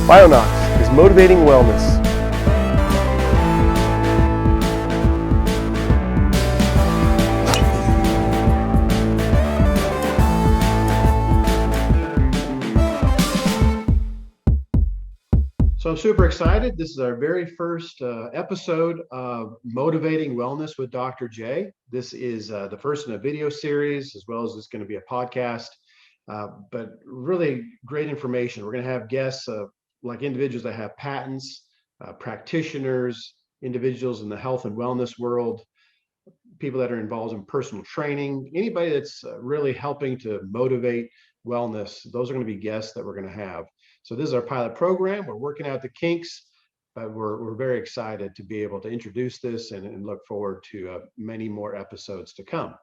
Bionox is motivating wellness. So I'm super excited. This is our very first episode of Motivating Wellness with Dr. J. This is the first in a video series, as well as it's going to be a podcast, but really great information. We're going to have guests like individuals that have patents, practitioners, individuals in the health and wellness world, people that are involved in personal training, anybody that's really helping to motivate wellness. Those are going to be guests that we're going to have. So this is our pilot program. We're working out the kinks, but we're very excited to be able to introduce this and look forward to many more episodes to come.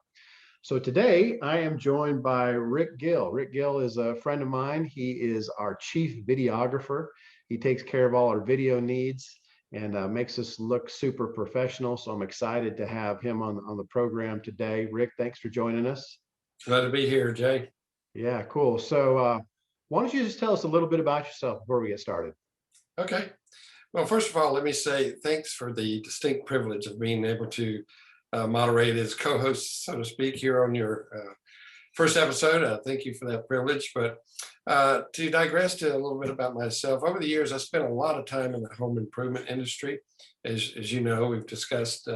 So today I am joined by Rick Gill. Rick Gill is a friend of mine. He is our chief videographer. He takes care of all our video needs and makes us look super professional. So I'm excited to have him on the program today. Rick, thanks for joining us. Glad to be here, Jay. Yeah, cool. So why don't you just tell us a little bit about yourself before we get started? Okay. Well, first of all, let me say thanks for the distinct privilege of being able to moderate as co-host, so to speak, here on your first episode. Thank you for that privilege. But to digress to a little bit about myself, over the years, I spent a lot of time in the home improvement industry. As you know, we've discussed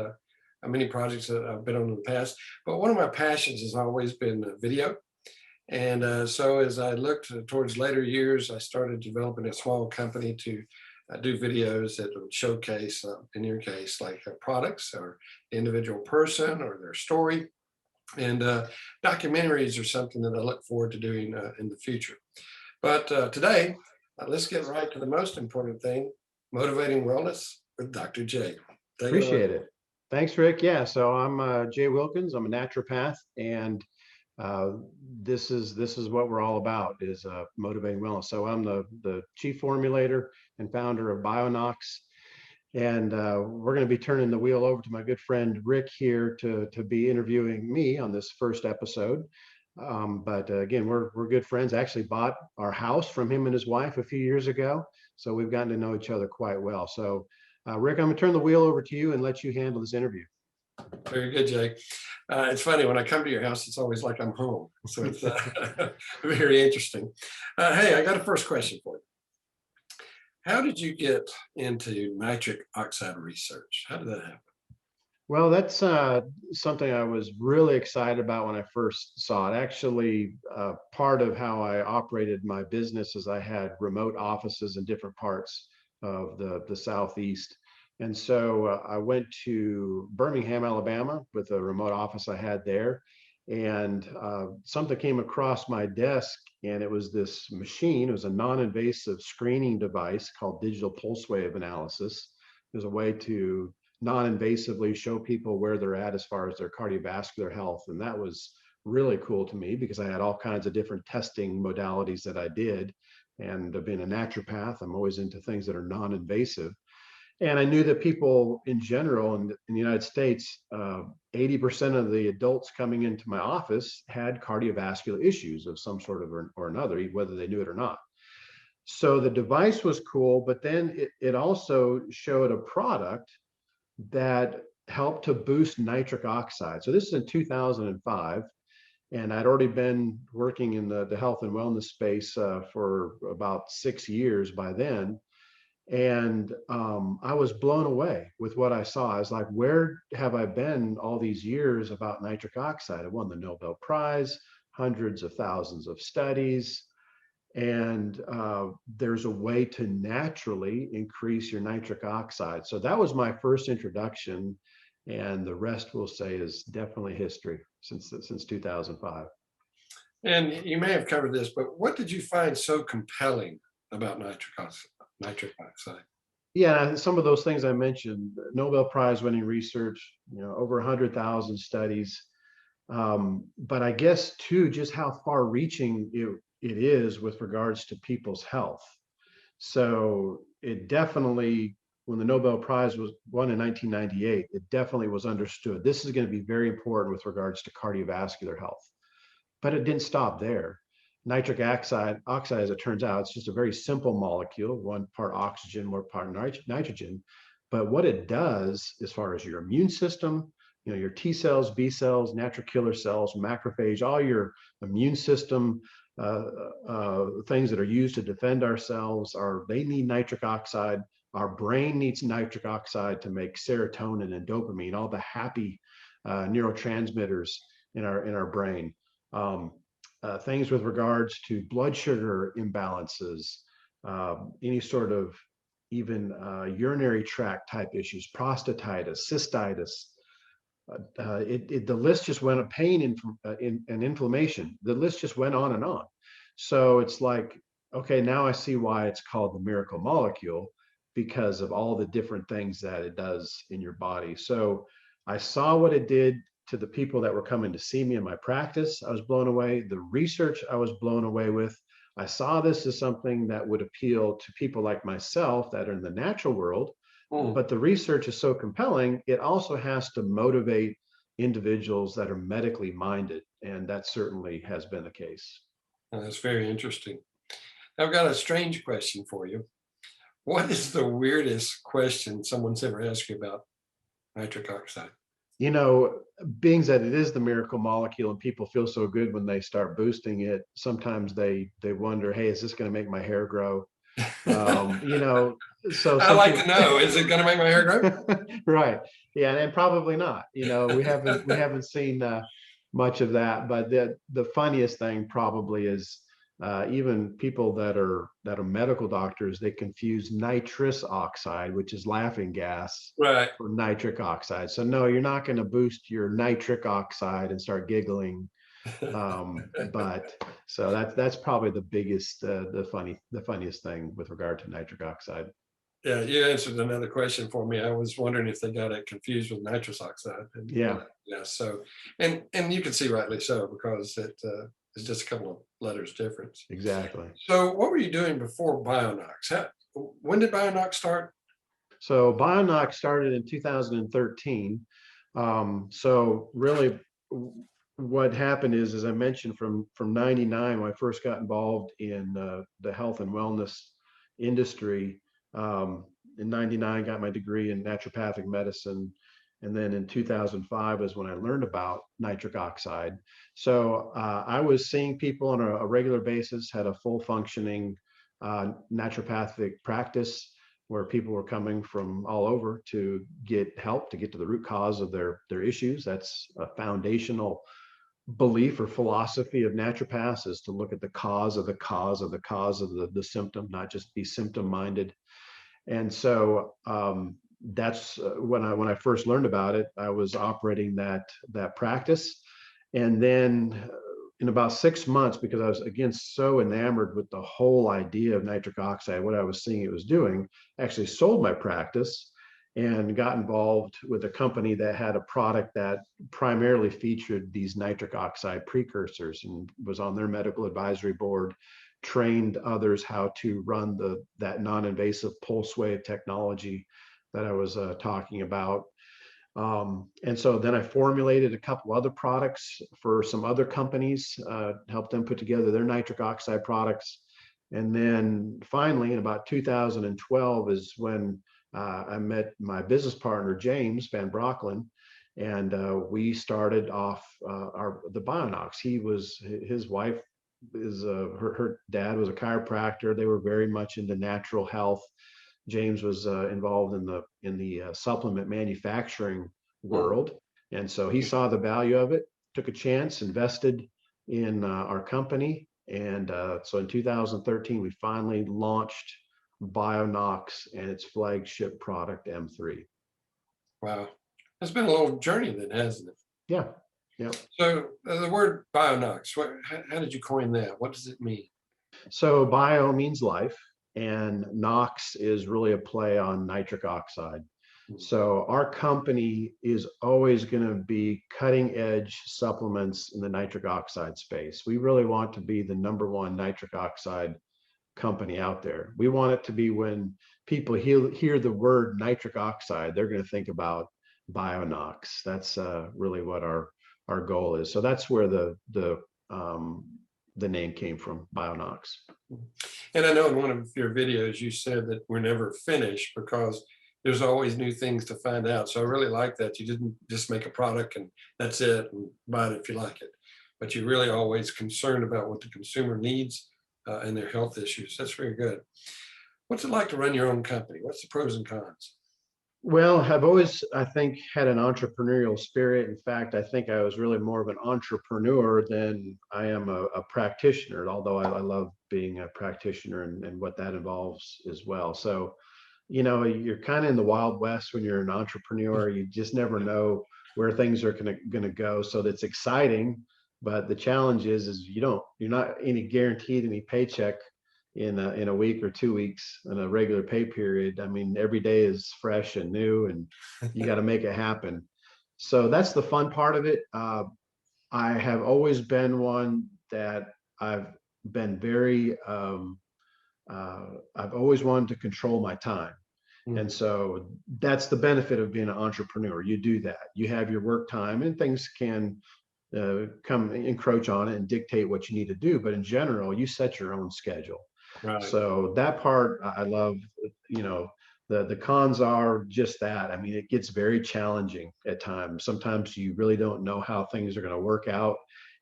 many projects that I've been on in the past. But one of my passions has always been video. And so as I looked towards later years, I started developing a small company to do videos that would showcase, in your case, like products or individual person or their story. And documentaries are something that I look forward to doing in the future. But today, let's get right to the most important thing, motivating wellness with Dr. J. Appreciate it. Thanks, Rick. Yeah, so I'm Jay Wilkins. I'm a naturopath, and this is what we're all about, is motivating wellness. So I'm the chief formulator and founder of Bionox, and we're going to be turning the wheel over to my good friend Rick here to be interviewing me on this first episode. But again, we're good friends. I actually bought our house from him and his wife a few years ago, so we've gotten to know each other quite well. So Rick, I'm going to turn the wheel over to you and let you handle this interview. Very good, Jake. It's funny, when I come to your house, it's always like I'm home. So it's very interesting. Hey, I got a first question for you. How did you get into nitric oxide research? How did that happen? Well, that's something I was really excited about when I first saw it. Actually, part of how I operated my business is I had remote offices in different parts of the Southeast. And so I went to Birmingham, Alabama, with a remote office I had there. And something came across my desk, and it was this machine. It was a non-invasive screening device called digital pulse wave analysis. It was a way to non-invasively show people where they're at as far as their cardiovascular health. And that was really cool to me because I had all kinds of different testing modalities that I did. And being a naturopath, I'm always into things that are non-invasive. And I knew that people in general in the United States, 80% of the adults coming into my office had cardiovascular issues of some sort of or another, whether they knew it or not. So the device was cool, but then it also showed a product that helped to boost nitric oxide. So this is in 2005. And I'd already been working in the health and wellness space for about 6 years by then. And I was blown away with what I saw. I was like, where have I been all these years about nitric oxide? I won the Nobel Prize, hundreds of thousands of studies. And there's a way to naturally increase your nitric oxide. So that was my first introduction. And the rest, we'll say, is definitely history since 2005. And you may have covered this, but what did you find so compelling about nitric oxide? Yeah, some of those things I mentioned, Nobel Prize winning research, over 100,000 studies. But I guess too, just how far reaching it is with regards to people's health. So it definitely, when the Nobel Prize was won in 1998, it definitely was understood. This is going to be very important with regards to cardiovascular health. But it didn't stop there. nitric oxide, as it turns out, it's just a very simple molecule, one part oxygen, one part nitrogen. But what it does, as far as your immune system, your T cells, B cells, natural killer cells, macrophage, all your immune system things that are used to defend ourselves, they need nitric oxide. Our brain needs nitric oxide to make serotonin and dopamine, all the happy neurotransmitters in our brain. Things with regards to blood sugar imbalances, any sort of even urinary tract type issues, prostatitis, cystitis. The list just went, pain and inflammation. The list just went on and on. So it's like, okay, now I see why it's called the miracle molecule, because of all the different things that it does in your body. So I saw what it did to the people that were coming to see me in my practice. I was blown away. The research I was blown away with. I saw this as something that would appeal to people like myself that are in the natural world. But the research is so compelling, it also has to motivate individuals that are medically minded. And that certainly has been the case. That's very interesting. I've got a strange question for you. What is the weirdest question someone's ever asked you about nitric oxide? Being that it is the miracle molecule and people feel so good when they start boosting it, sometimes they wonder, hey, is this going to make my hair grow? So I like to know, is it going to make my hair grow? Right. Yeah, and probably not. We haven't seen much of that. But the funniest thing probably is even people that are medical doctors, they confuse nitrous oxide, which is laughing gas, right, for nitric oxide. So no, you're not going to boost your nitric oxide and start giggling. But so that's probably the biggest, the funniest thing with regard to nitric oxide. Yeah, you answered another question for me. I was wondering if they got it confused with nitrous oxide. And, Yeah. Yeah. So, and you can see rightly so, because it is just a couple of letters difference. Exactly. So, what were you doing before Bionox? When did Bionox start? So Bionox started in 2013. So really, what happened is, as I mentioned, from '99, when I first got involved in the health and wellness industry. In '99, got my degree in naturopathic medicine. And then in 2005 is when I learned about nitric oxide. So I was seeing people on a regular basis, had a full functioning naturopathic practice where people were coming from all over to get help, to get to the root cause of their issues. That's a foundational belief or philosophy of naturopaths, is to look at the cause of the cause of the cause of the symptom, not just be symptom minded. And so that's when I first learned about it. I was operating that practice, and then in about 6 months, because I was again so enamored with the whole idea of nitric oxide, what I was seeing it was doing, I actually sold my practice and got involved with a company that had a product that primarily featured these nitric oxide precursors, and was on their medical advisory board, trained others how to run that non-invasive pulse wave technology that I was talking about. And so then I formulated a couple other products for some other companies, helped them put together their nitric oxide products. And then finally, in about 2012 is when I met my business partner, James Van Brocklin, and we started off the Bionox. His wife her dad was a chiropractor. They were very much into natural health. James was involved in the supplement manufacturing world, and so he saw the value of it, took a chance, invested in our company, and so in 2013 we finally launched Bionox and its flagship product M3. Wow, it's been a little journey then, hasn't it? Yeah. Yeah. So the word Bionox, how did you coin that? What does it mean? So bio means life, and Knox is really a play on nitric oxide. So our company is always going to be cutting edge supplements in the nitric oxide space. We really want to be the #1 nitric oxide company out there. We want it to be, when people hear the word nitric oxide, they're going to think about Bionox. That's really what our goal is. So that's where the the name came from, Bionox. And I know in one of your videos, you said that we're never finished because there's always new things to find out. So I really like that. You didn't just make a product and that's it, and buy it if you like it, but you're really always concerned about what the consumer needs and their health issues. That's very good. What's it like to run your own company? What's the pros and cons? Well, I've always, I think, had an entrepreneurial spirit. In fact, I think I was really more of an entrepreneur than I am a practitioner, although I love being a practitioner and what that involves as well. So, you're kind of in the Wild West when you're an entrepreneur. You just never know where things are gonna go. So that's exciting, but the challenge is you're not any guaranteed any paycheck in a week or 2 weeks in a regular pay period. I mean, every day is fresh and new, and you got to make it happen. So that's the fun part of it. I have always been one that I've been very I've always wanted to control my time. And so that's the benefit of being an entrepreneur. You do that. You have your work time, and things can come encroach on it and dictate what you need to do. But in general, you set your own schedule. Right. So that part I love. The cons are just that. I mean, it gets very challenging at times. Sometimes you really don't know how things are going to work out,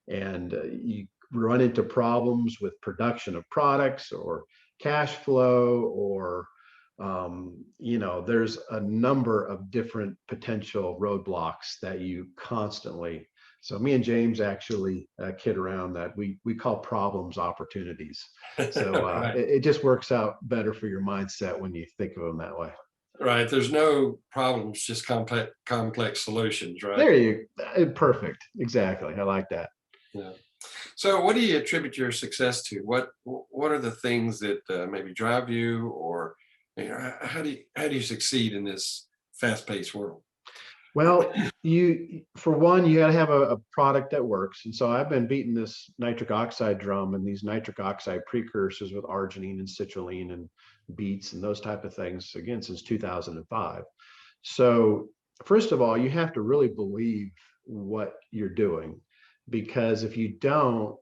and you run into problems with production of products or cash flow, or there's a number of different potential roadblocks that you constantly. So me and James actually kid around that we call problems opportunities. So Right. it just works out better for your mindset when you think of them that way. Right. There's no problems, just complex solutions, right? There you, perfect. Exactly. I like that. Yeah. So what do you attribute your success to? What are the things that maybe drive you, or how do you succeed in this fast-paced world? Well, for one, you got to have a product that works. And so I've been beating this nitric oxide drum and these nitric oxide precursors with arginine and citrulline and beets and those type of things, again, since 2005. So first of all, you have to really believe what you're doing, because if you don't,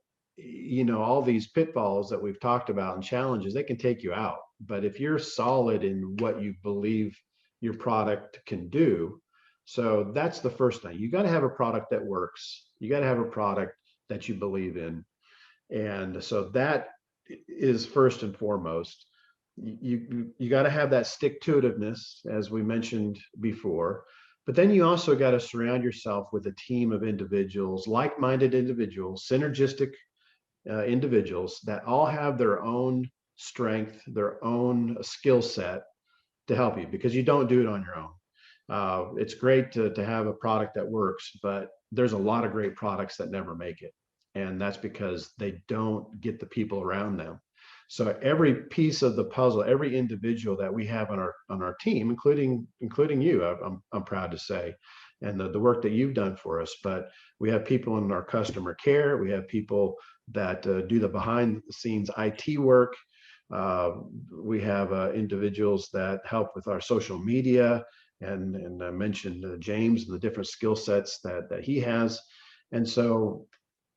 all these pitfalls that we've talked about and challenges, they can take you out. But if you're solid in what you believe your product can do, so that's the first thing. You got to have a product that works. You got to have a product that you believe in. And so that is first and foremost. You got to have that stick-to-itiveness, as we mentioned before. But then you also got to surround yourself with a team of individuals, like-minded individuals, synergistic individuals that all have their own strength, their own skill set to help you, because you don't do it on your own. It's great to have a product that works, but there's a lot of great products that never make it. And that's because they don't get the people around them. So every piece of the puzzle, every individual that we have on our team, including you, I'm proud to say, and the work that you've done for us. But we have people in our customer care. We have people that do the behind the scenes IT work. We have individuals that help with our social media, and I mentioned James and the different skill sets that he has. And so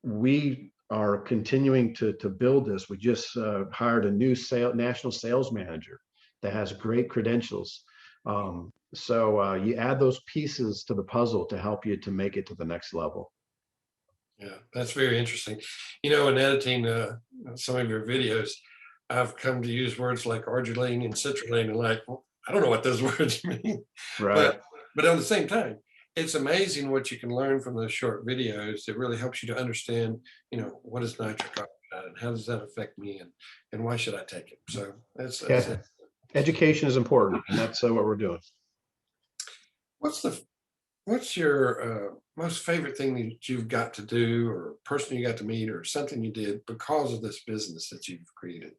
we are continuing to build this. We just hired a new national sales manager that has great credentials. So you add those pieces to the puzzle to help you to make it to the next level. Yeah, that's very interesting. In editing some of your videos, I've come to use words like arginine and citrulline, and well, I don't know what those words mean. Right. But at the same time, it's amazing what you can learn from those short videos. It really helps you to understand, what is nitric oxide and how does that affect me, and why should I take it? So that's Yeah. Education is important, and that's what we're doing. What's your most favorite thing that you've got to do, or person you got to meet, or something you did because of this business that you've created?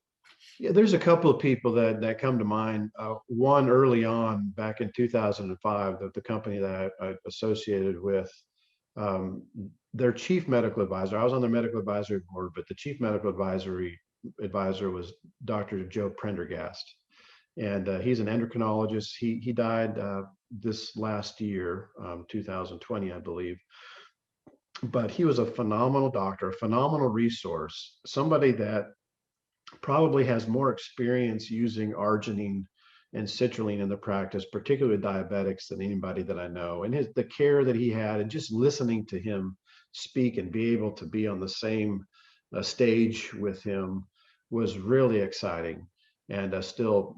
Yeah, there's a couple of people that come to mind. One early on back in 2005, that the company that I associated with, um, their chief medical advisor. I was on the medical advisory board, but the chief medical advisor was Dr. Joe Prendergast, and he's an endocrinologist. He died this last year, 2020, I believe. but he was a phenomenal doctor, a phenomenal resource, somebody that probably has more experience using arginine and citrulline in the practice, particularly diabetics, than anybody that I know. And the care that he had, and just listening to him speak and be able to be on the same stage with him was really exciting. And still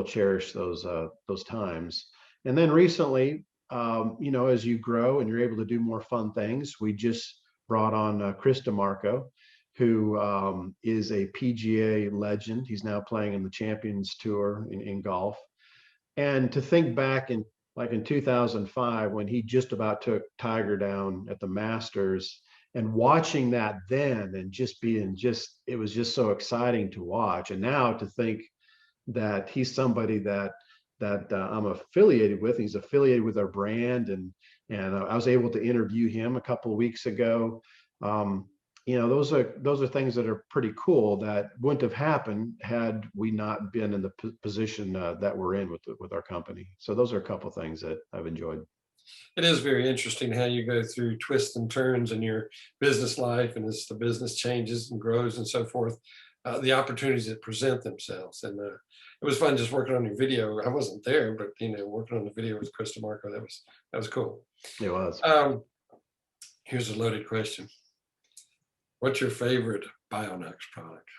cherish those times. And then recently, as you grow and you're able to do more fun things, we just brought on Chris DeMarco, who is a PGA legend. He's now playing in the Champions Tour in golf. And to think back in 2005, when he just about took Tiger down at the Masters, and watching that then, and it was just so exciting to watch. And now to think that he's somebody that I'm affiliated with. He's affiliated with our brand, and I was able to interview him a couple of weeks ago. Um, those are things that are pretty cool that wouldn't have happened had we not been in the position that we're in with our company. So those are a couple of things that I've enjoyed. It is very interesting how you go through twists and turns in your business life, and as the business changes and grows and so forth, the opportunities that present themselves. And it was fun just working on your video. I wasn't there, but working on the video with Chris DeMarco, that was cool. It was. Here's a loaded question. What's your favorite Bionox product?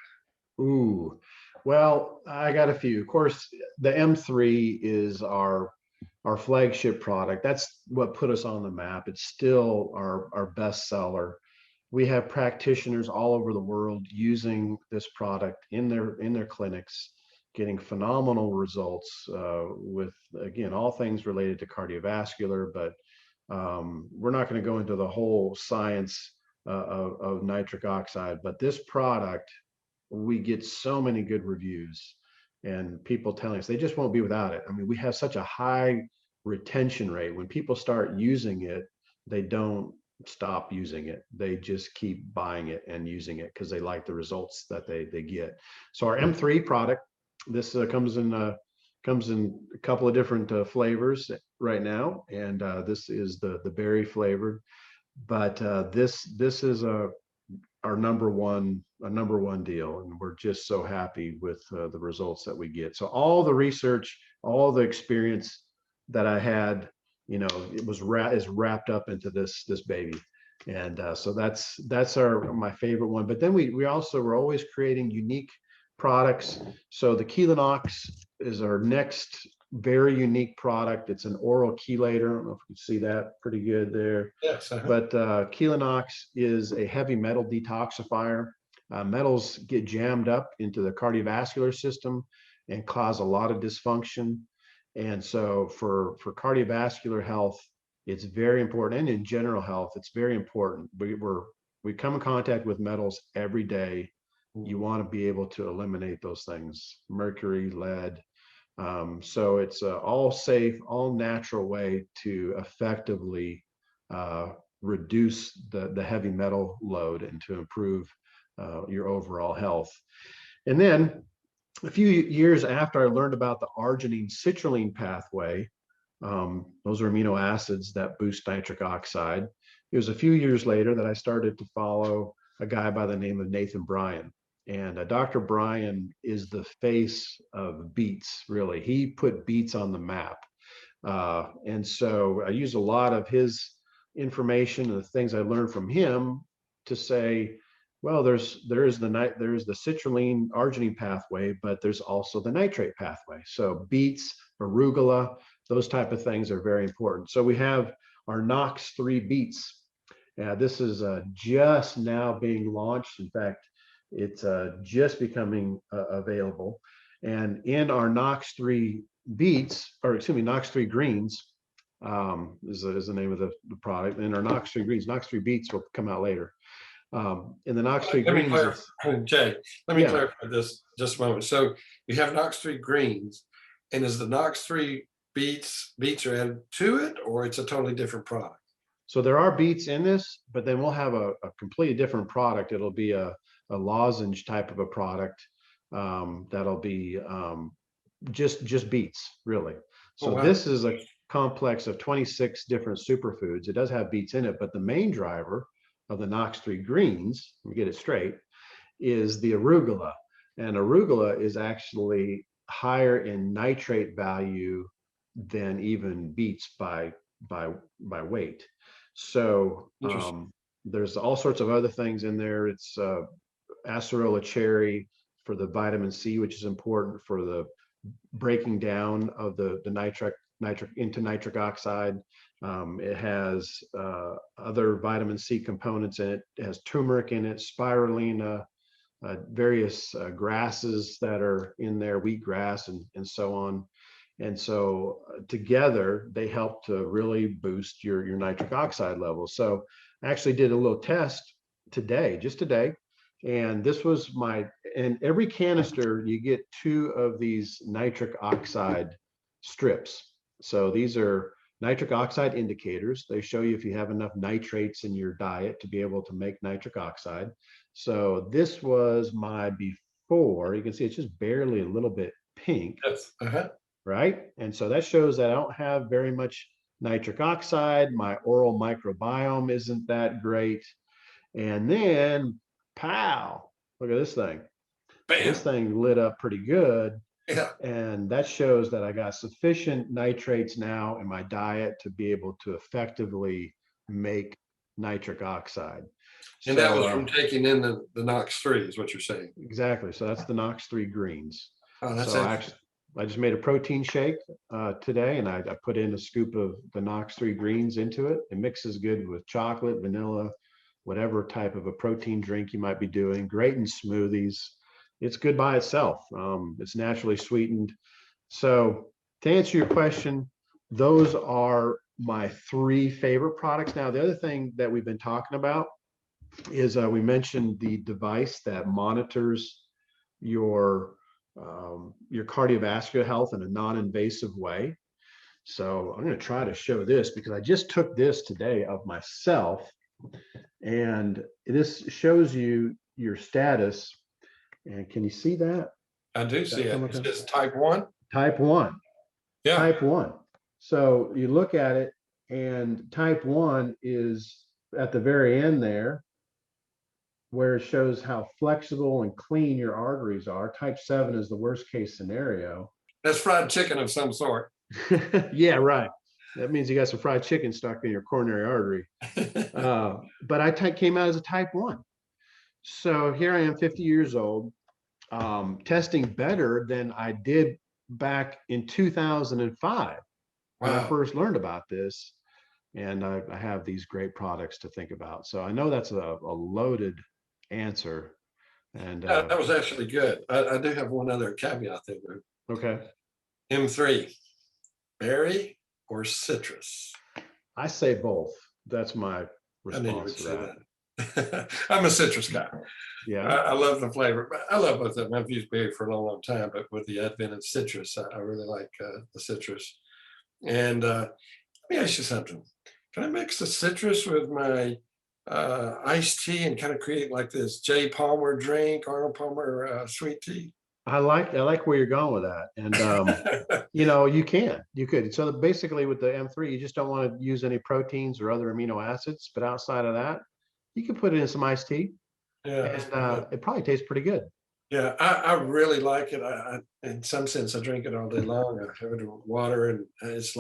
Ooh, well, I got a few. Of course, the M3 is our flagship product. That's what put us on the map. It's still our best seller. We have practitioners all over the world using this product in their clinics, getting phenomenal results with, again, all things related to cardiovascular. But we're not going to go into the whole science of nitric oxide. But this product, we get so many good reviews and people telling us they just won't be without it. I mean, we have such a high retention rate. When people start using it, they don't stop using it. They just keep buying it and using it because they like the results that they get. So our M3 product, this comes in a couple of different flavors right now, and this is the berry flavored. But this is our number one deal, and we're just so happy with the results that we get. So all the research, all the experience that I had, it was is wrapped up into this baby. And so that's my favorite one. But then we're always creating unique products. So the Knox is our next very unique product. It's an oral chelator. I don't know if you can see that pretty good there. Yes. But Knox is a heavy metal detoxifier. Metals get jammed up into the cardiovascular system and cause a lot of dysfunction. And so for cardiovascular health, it's very important. And in general health, it's very important. We come in contact with metals every day. You want to be able to eliminate those things, mercury, lead. So it's all safe, all natural way to effectively reduce the heavy metal load and to improve your overall health. And then a few years after I learned about the arginine citrulline pathway, those are amino acids that boost nitric oxide. It was a few years later that I started to follow a guy by the name of Nathan Bryan. And Dr. Bryan is the face of Beets, really. He put Beets on the map. And so I use a lot of his information and the things I learned from him to say, well, there is the citrulline arginine pathway, but there's also the nitrate pathway. So beets, arugula, those type of things are very important. So we have our Knox 3 beets. This is just now being launched. In fact, it's just becoming available. And in our Knox 3 beets, or excuse me, Knox 3 greens, is the name of the product. And our Knox 3 greens, Knox 3 beets will come out later. In the Knox 3 greens, Jay, let me clarify this just a moment. So you have Knox 3 greens, and is the Knox 3 beets are added to it, or it's a totally different product? So there are beets in this, but then we'll have a completely different product. It'll be a lozenge type of a product that'll be just beets, really. So this is a complex of 26 different superfoods. It does have beets in it, but the main driver of the Knox 3 greens, let me get it straight, is the arugula. And arugula is actually higher in nitrate value than even beets by weight. So there's all sorts of other things in there. It's acerola cherry for the vitamin C, which is important for the breaking down of the nitric into nitric oxide. It has other vitamin C components in it. It has turmeric in it, spirulina, various grasses that are in there, wheatgrass and so on. And so together they help to really boost your nitric oxide levels. So I actually did a little test today, just today. And this was in every canister, you get 2 of these nitric oxide strips. So these are nitric oxide indicators. They show you if you have enough nitrates in your diet to be able to make nitric oxide. So this was my before. You can see it's just barely a little bit pink. Yes. Right? And so that shows that I don't have very much nitric oxide. My oral microbiome isn't that great. And then, pow, look at this thing. Bam. This thing lit up pretty good. Yeah. And that shows that I got sufficient nitrates now in my diet to be able to effectively make nitric oxide. And that was from taking in the Knox 3 is what you're saying. Exactly. So that's the Knox 3 greens. Oh, that's so I just made a protein shake today, and I put in a scoop of the Knox 3 greens into it. It mixes good with chocolate, vanilla, whatever type of a protein drink you might be doing. Great in smoothies. It's good by itself. It's naturally sweetened. So to answer your question, those are my 3 favorite products. Now, the other thing that we've been talking about is we mentioned the device that monitors your cardiovascular health in a non-invasive way. So I'm going to try to show this because I just took this today of myself, and this shows you your status. And can you see that? I do see it. It's just type 1. Type 1. Yeah. Type 1. So you look at it, and type 1 is at the very end there, where it shows how flexible and clean your arteries are. Type 7 is the worst case scenario. That's fried chicken of some sort. Yeah, right. That means you got some fried chicken stuck in your coronary artery. But I came out as a type 1. So here I am, 50 years old, testing better than I did back in 2005 when I first learned about this. And I have these great products to think about. So I know that's a loaded answer. And that was actually good. I do have one other caveat there. Okay. M3, berry or citrus? I say both. That's my response. I knew you would say that. I'm a citrus guy. Yeah. I love the flavor. I love both of them. I've used berry for a long, long time, but with the advent of citrus, I really like the citrus. And let me ask you something. Can I mix the citrus with my iced tea and kind of create like this J. Palmer drink, Arnold Palmer sweet tea? I like where you're going with that. And you could. So basically with the M3, you just don't want to use any proteins or other amino acids, but outside of that, you can put it in some iced tea. Yeah. And it probably tastes pretty good. Yeah, I really like it. In some sense, I drink it all day long. I have it with water, and it's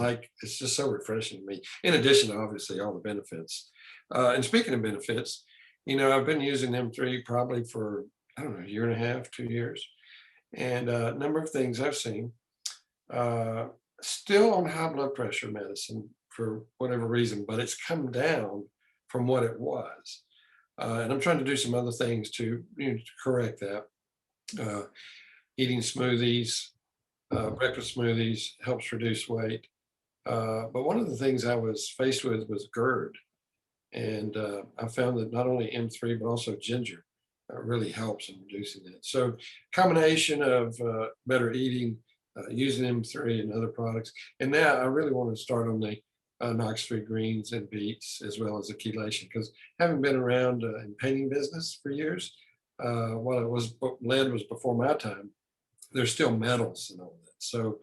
just so refreshing to me. In addition to obviously all the benefits. And speaking of benefits, I've been using M3 probably for, I don't know, a year and a half, 2 years. And a number of things I've seen, still on high blood pressure medicine for whatever reason, but it's come down from what it was. And I'm trying to do some other things to correct that. Eating smoothies, breakfast smoothies helps reduce weight. But one of the things I was faced with was GERD. And I found that not only M3, but also ginger really helps in reducing that. So combination of better eating, using M3 and other products. And now I really want to start on the Knox 3 greens and beets, as well as the chelation, because having been around in painting business for years, while it was lead was before my time, there's still metals and all that. So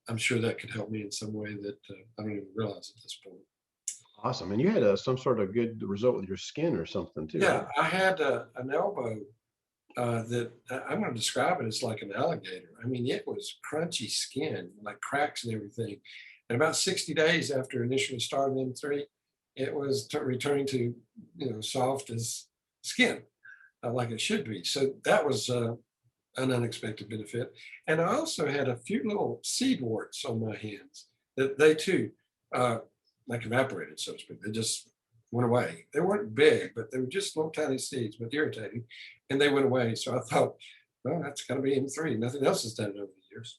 I'm sure that could help me in some way that I don't even realize at this point. Awesome. And you had some sort of good result with your skin or something too, Yeah, right? I had an elbow that I'm going to describe it as like an alligator. I mean, it was crunchy skin, like cracks and everything. And about 60 days after initially starting M3, it was returning to, soft as skin, like it should be. So that was an unexpected benefit. And I also had a few little seed warts on my hands that they too, uh, like evaporated, so to speak. They just went away. They weren't big, but they were just little tiny seeds, but irritating. And they went away. So I thought, well, that's got to be M3. Nothing else has done it over the years.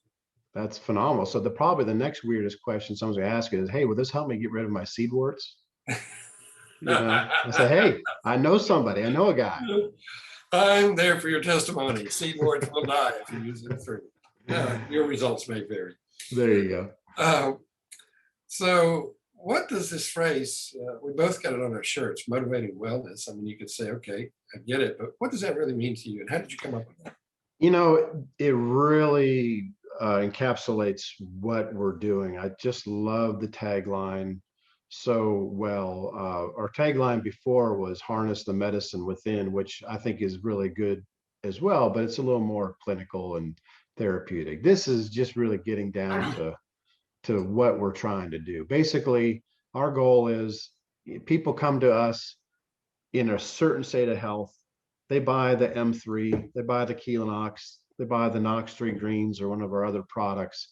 That's phenomenal. So probably the next weirdest question someone's gonna ask is, hey, will this help me get rid of my seed warts? I say, hey, I know somebody, I know a guy. I'm there for your testimony. Seed warts will die if you use M3. Your results may vary. There you go. Uh, So, what does this phrase, we both got it on our shirts, motivating wellness? I mean, you could say, okay, I get it, but what does that really mean to you? And how did you come up with that? It really encapsulates what we're doing. I just love the tagline so well. Our tagline before was harness the medicine within, which I think is really good as well, but it's a little more clinical and therapeutic. This is just really getting down to what we're trying to do. Basically, our goal is people come to us in a certain state of health. They buy the M3, they buy the Knox, they buy the Knox 3 greens or one of our other products,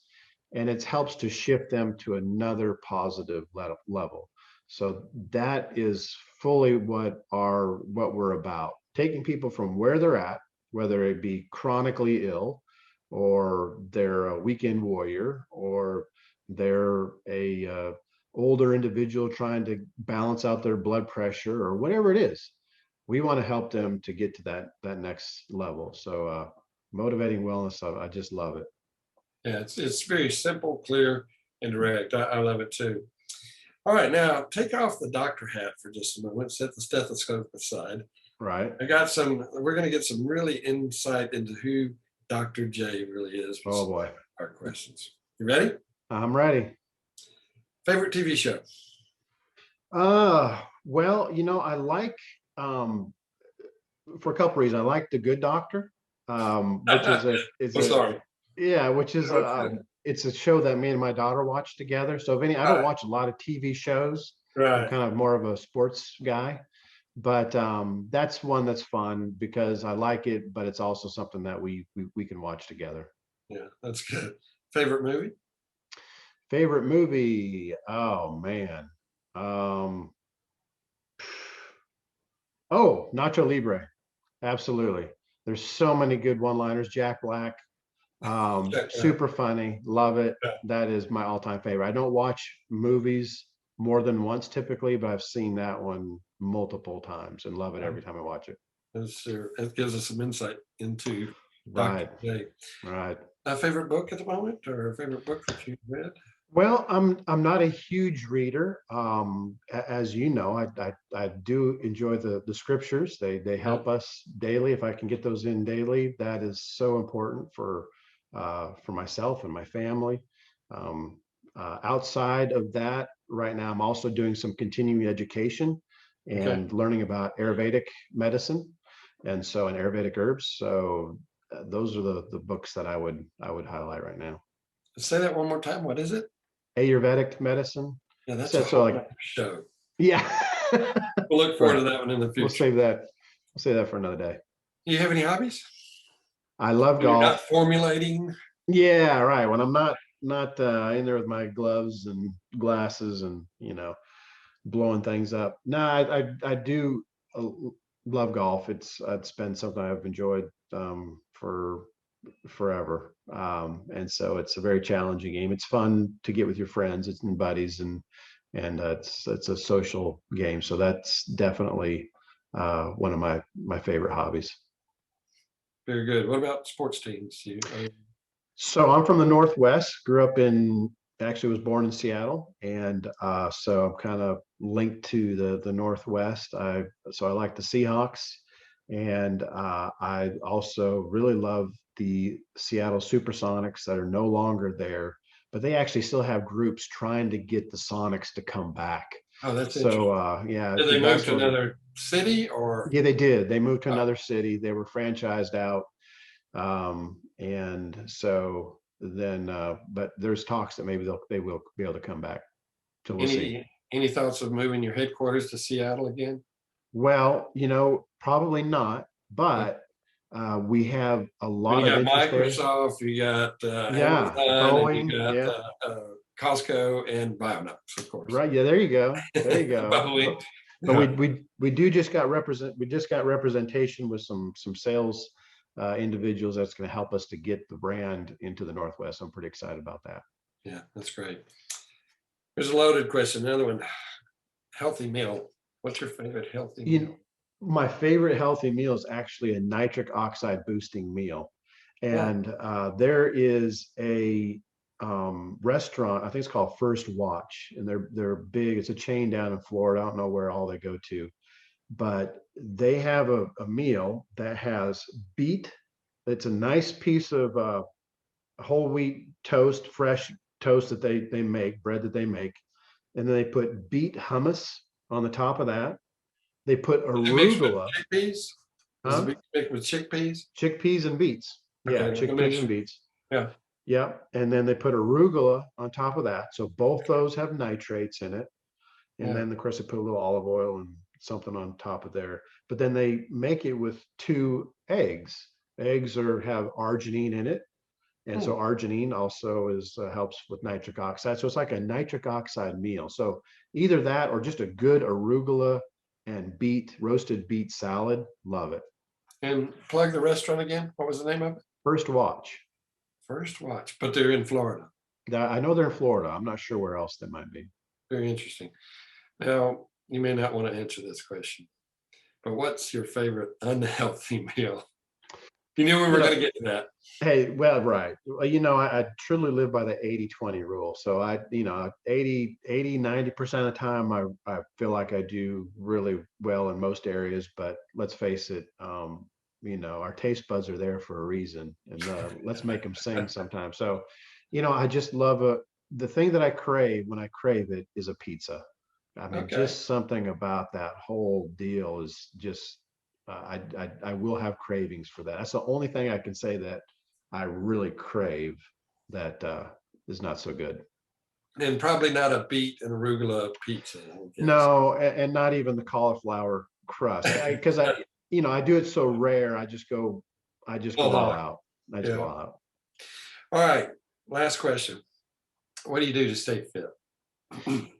and it helps to shift them to another positive level. So that is fully what we're about. Taking people from where they're at, whether it be chronically ill, or they're a weekend warrior, or they're a older individual trying to balance out their blood pressure, or whatever it is. We want to help them to get to that next level. So motivating wellness, I just love it. Yeah, it's very simple, clear, and direct. I love it too. All right, now take off the doctor hat for just a moment, set the stethoscope aside. Right. We're going to get some really insight into who Dr. J really is with Oh some boy. our questions. You ready? I'm ready. Favorite TV show? Well, I like for a couple reasons. I like The Good Doctor, which is I'm a sorry. yeah, which is Okay. it's a show that me and my daughter watch together. So I don't Right, watch a lot of TV shows. I'm right. kind of more of a sports guy, but that's one that's fun because I like it, but it's also something that we can watch together. Yeah, that's good. Favorite movie? Favorite movie? Oh man. Um, oh, Nacho Libre. Absolutely. There's so many good one-liners. Jack Black, Check it out. super funny. Love it. Yeah, That is my all-time favorite. I don't watch movies more than once typically, but I've seen that one multiple times and love it every time I watch it. it gives us some insight into Dr. Right. J. Right. A favorite book at the moment, or a favorite book that you've read? Well, I'm not a huge reader. As you know, I do enjoy the scriptures. They Yeah. help us daily. If I can get those in daily, that is so important for myself and my family. Um, Outside of that, right now I'm also doing some continuing education Okay. and learning about Ayurvedic medicine, and Ayurvedic herbs. So those are the books that I would highlight right now. Say that one more time. What is it? Ayurvedic medicine. Yeah, that's a So whole like, other show. yeah. We'll look forward Right. to that one in the We'll future. save that. We'll save that for another day. Do you have any hobbies? I love When you're not golf. formulating? Yeah, right. When I'm not in there with my gloves and glasses and blowing things up. No, I do uh, love golf. It's been something I've enjoyed for forever. And so it's a very challenging game. It's fun to get with your friends, it's and buddies, and it's a social game. So that's definitely one of my favorite hobbies. Very good. What about sports teams? So I'm from the Northwest, grew up actually was born in Seattle. And so I'm kind of linked to the Northwest. So I like the Seahawks. And I also really love the Seattle Supersonics that are no longer there, but they actually still have groups trying to get the Sonics to come back. Oh, that's So interesting. yeah, Did they move that's to what. another city or? Yeah, they did. They moved to Oh, another city. They were franchised out. And so then, but there's talks that maybe they will be able to come back. So we'll see. any thoughts of moving your headquarters to Seattle again? Well, probably not, but we have a And lot you of got interest there. Microsoft, you got Yeah, Amazon, and you Boeing. got Yeah, Costco and Bionox, of course. right. Yeah, there you go. There you go. Boeing. But Yeah, we do just got representation with some sales individuals that's going to help us to get the brand into the Northwest. I'm pretty excited about that. yeah, that's great. Here's a loaded question. Another one. Healthy meal. What's your favorite healthy You meal? My favorite healthy meal is actually a nitric oxide boosting meal. Oh, And there is a restaurant, I think it's called First Watch, and they're big. It's a chain down in Florida. I don't know where all they go to, but they have a meal that has beet. It's a nice piece of whole wheat toast, fresh toast that they make, bread that they make, and then they put beet hummus on the top of that. They put is it mixed with arugula, chickpeas? Is it huh? mixed with chickpeas? Chickpeas and beets. Yeah, Okay, like a chickpeas and mixture. beets. Yeah. Yep. And then they put arugula on top of that. So both those have nitrates in it. And Yeah. then of course they put a little olive oil and something on top of there. But then they make it with 2 eggs. Eggs have arginine in it. And Hmm. so arginine also is helps with nitric oxide. So it's like a nitric oxide meal. So either that or just a good arugula and roasted beet salad. Love it. And plug the restaurant again. What was the name of it? First Watch. First Watch. But they're in Florida. I know they're in Florida. I'm not sure where else they might be. Very interesting. Now, you may not want to answer this question, but what's your favorite unhealthy meal? You knew we You were going know, to get to that. hey, well, right. Well, I truly live by the 80-20 rule. So 90% of the time, I feel like I do really well in most areas, but let's face it, our taste buds are there for a reason, and let's make them sing sometimes. So, I just love the thing that I crave when I crave it is a pizza. I mean, Okay. just something about that whole deal is just, I will have cravings for that. That's the only thing I can say that I really crave that is not so good. And probably not a beet and arugula pizza, I guess. No, and not even the cauliflower crust. Because I do it so rare. I just go Hold all on. out. I just go Yeah. all out. All right. Last question. What do you do to stay fit?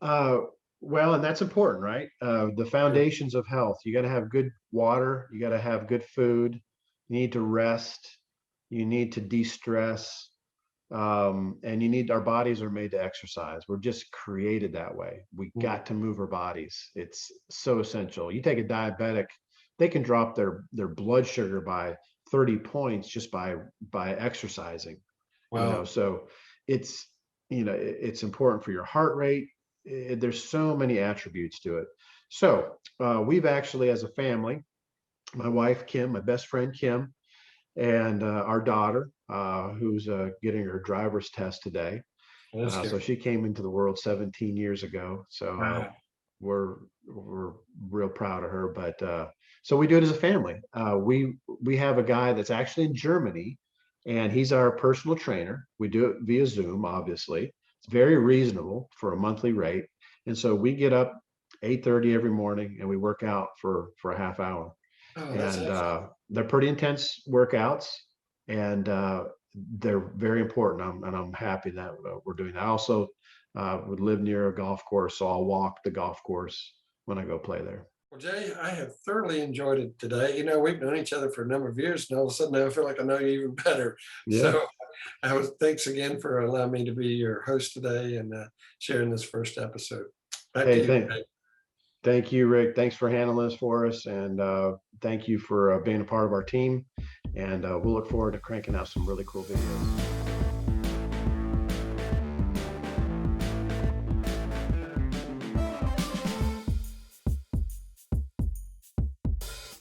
Uh, well, and that's important, right? The Yeah. foundations of health. You got to have good water. You got to have good food. You need to rest. You need to de-stress. And our bodies are made to exercise. We're just created that way. We Mm. got to move our bodies. It's so essential. You take a diabetic, they can drop their blood sugar by 30 points just by exercising. Wow. So it's it's important for your heart rate. There's so many attributes to it. So we've actually, as a family, my wife Kim, my best friend Kim, and our daughter, who's getting her driver's test today. That's So good. she came into the world 17 years ago. So Wow. we're real proud of her. But so we do it as a family. We have a guy that's actually in Germany, and he's our personal trainer. We do it via Zoom, obviously. It's very reasonable for a monthly rate. And so we get up 8:30 every morning and we work out for a half hour. Oh, that's And excellent. they're pretty intense workouts, and they're very important. And I'm happy that we're doing that. I also would live near a golf course, so I'll walk the golf course when I go play there. Well, Jay, I have thoroughly enjoyed it today. We've known each other for a number of years, and all of a sudden I feel like I know you even better. Yeah. So thanks again for allowing me to be your host today and sharing this first episode. Back to Hey, you, Jay. thank you, Rick. Thanks for handling this for us, and thank you for being a part of our team. And we'll look forward to cranking out some really cool videos.